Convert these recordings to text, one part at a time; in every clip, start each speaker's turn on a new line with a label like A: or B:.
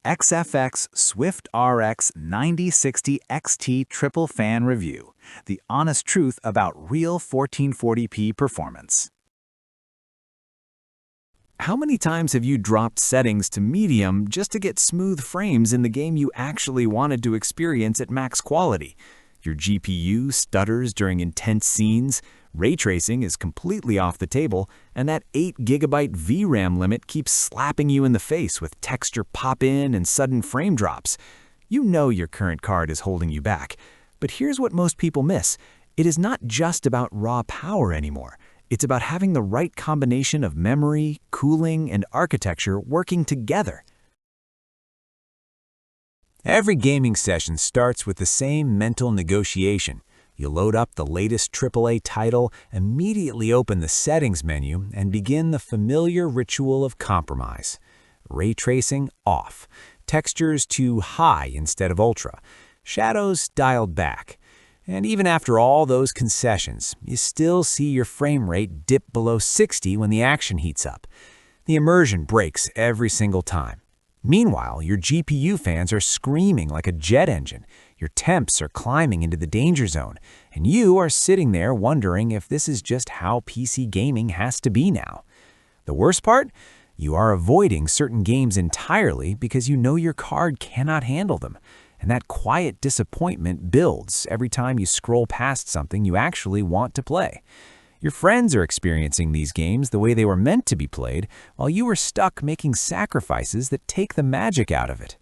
A: XFX Swift RX 9060 XT Triple Fan Review, the honest truth about real 1440p performance. How many times have you dropped settings to medium just to get smooth frames in the game you actually wanted to experience at max quality? Your GPU stutters during intense scenes, ray tracing is completely off the table, and that 8GB VRAM limit keeps slapping you in the face with texture pop-in and sudden frame drops. You know your current card is holding you back. But here's what most people miss. It is not just about raw power anymore. It's about having the right combination of memory, cooling, and architecture working together. Every gaming session starts with the same mental negotiation. You load up the latest AAA title, immediately open the settings menu, and begin the familiar ritual of compromise. Ray tracing off, textures to high instead of ultra, shadows dialed back. And even after all those concessions, you still see your frame rate dip below 60 when the action heats up. The immersion breaks every single time. Meanwhile, your GPU fans are screaming like a jet engine, your temps are climbing into the danger zone, and you are sitting there wondering if this is just how PC gaming has to be now. The worst part? You are avoiding certain games entirely because you know your card cannot handle them, and that quiet disappointment builds every time you scroll past something you actually want to play. Your friends are experiencing these games the way they were meant to be played, while you are stuck making sacrifices that take the magic out of it.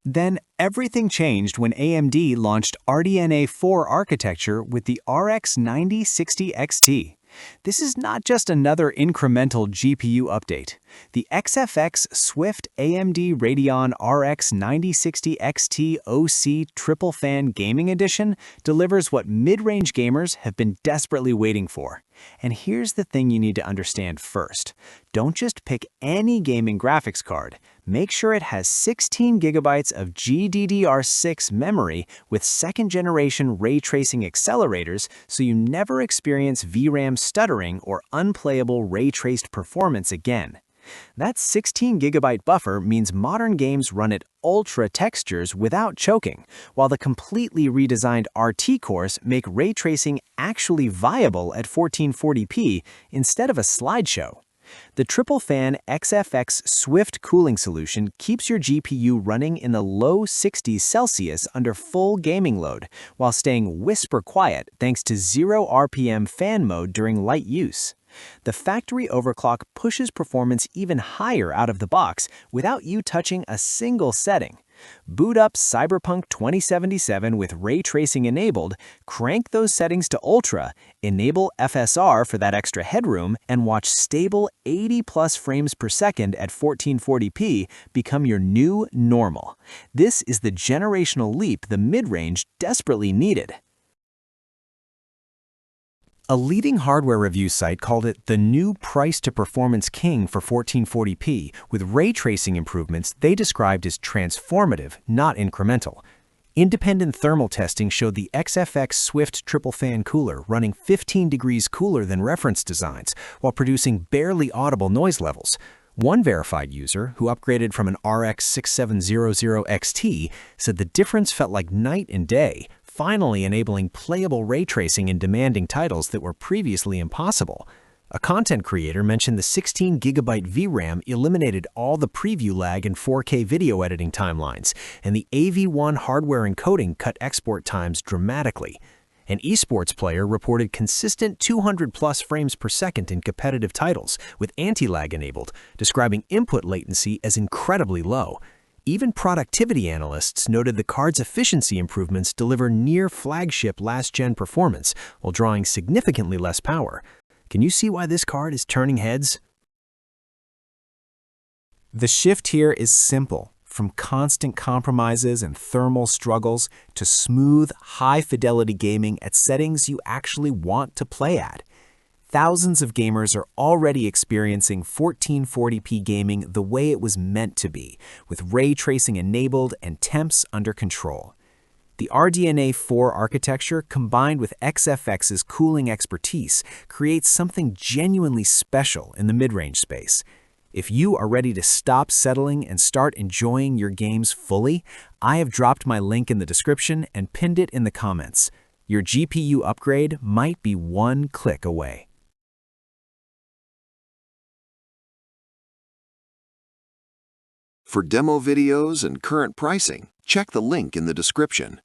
A: Then everything changed when AMD launched RDNA 4 architecture with the RX 9060 XT. This is not just another incremental GPU update. The XFX Swift AMD Radeon RX 9060 XT OC Triple Fan Gaming Edition delivers what mid-range gamers have been desperately waiting for. And here's the thing you need to understand first. Don't just pick any gaming graphics card. Make sure it has 16GB of GDDR6 memory with second-generation ray tracing accelerators so you never experience VRAM stuttering or unplayable ray-traced performance again. That 16GB buffer means modern games run at ultra textures without choking, while the completely redesigned RT cores make ray tracing actually viable at 1440p instead of a slideshow. The Triple Fan XFX Swift cooling solution keeps your GPU running in the low 60s Celsius under full gaming load, while staying whisper quiet thanks to 0 RPM fan mode during light use. The factory overclock pushes performance even higher out of the box without you touching a single setting. Boot up Cyberpunk 2077 with ray tracing enabled, crank those settings to ultra, enable FSR for that extra headroom, and watch stable 80+ frames per second at 1440p become your new normal. This is the generational leap the mid-range desperately needed. A leading hardware review site called it the new price-to-performance king for 1440p, with ray tracing improvements they described as transformative, not incremental. Independent thermal testing showed the XFX Swift Triple Fan cooler running 15 degrees cooler than reference designs, while producing barely audible noise levels. One verified user, who upgraded from an RX 6700 XT, said the difference felt like night and day, finally enabling playable ray tracing in demanding titles that were previously impossible. A content creator mentioned the 16GB VRAM eliminated all the preview lag in 4K video editing timelines, and the AV1 hardware encoding cut export times dramatically. An esports player reported consistent 200+ frames per second in competitive titles, with anti-lag enabled, describing input latency as incredibly low. Even productivity analysts noted the card's efficiency improvements deliver near flagship last-gen performance while drawing significantly less power. Can you see why this card is turning heads? The shift here is simple. From constant compromises and thermal struggles to smooth, high-fidelity gaming at settings you actually want to play at. Thousands of gamers are already experiencing 1440p gaming the way it was meant to be, with ray tracing enabled and temps under control. The RDNA 4 architecture, combined with XFX's cooling expertise, creates something genuinely special in the mid-range space. If you are ready to stop settling and start enjoying your games fully, I have dropped my link in the description and pinned it in the comments. Your GPU upgrade might be one click away.
B: For demo videos and current pricing, check the link in the description.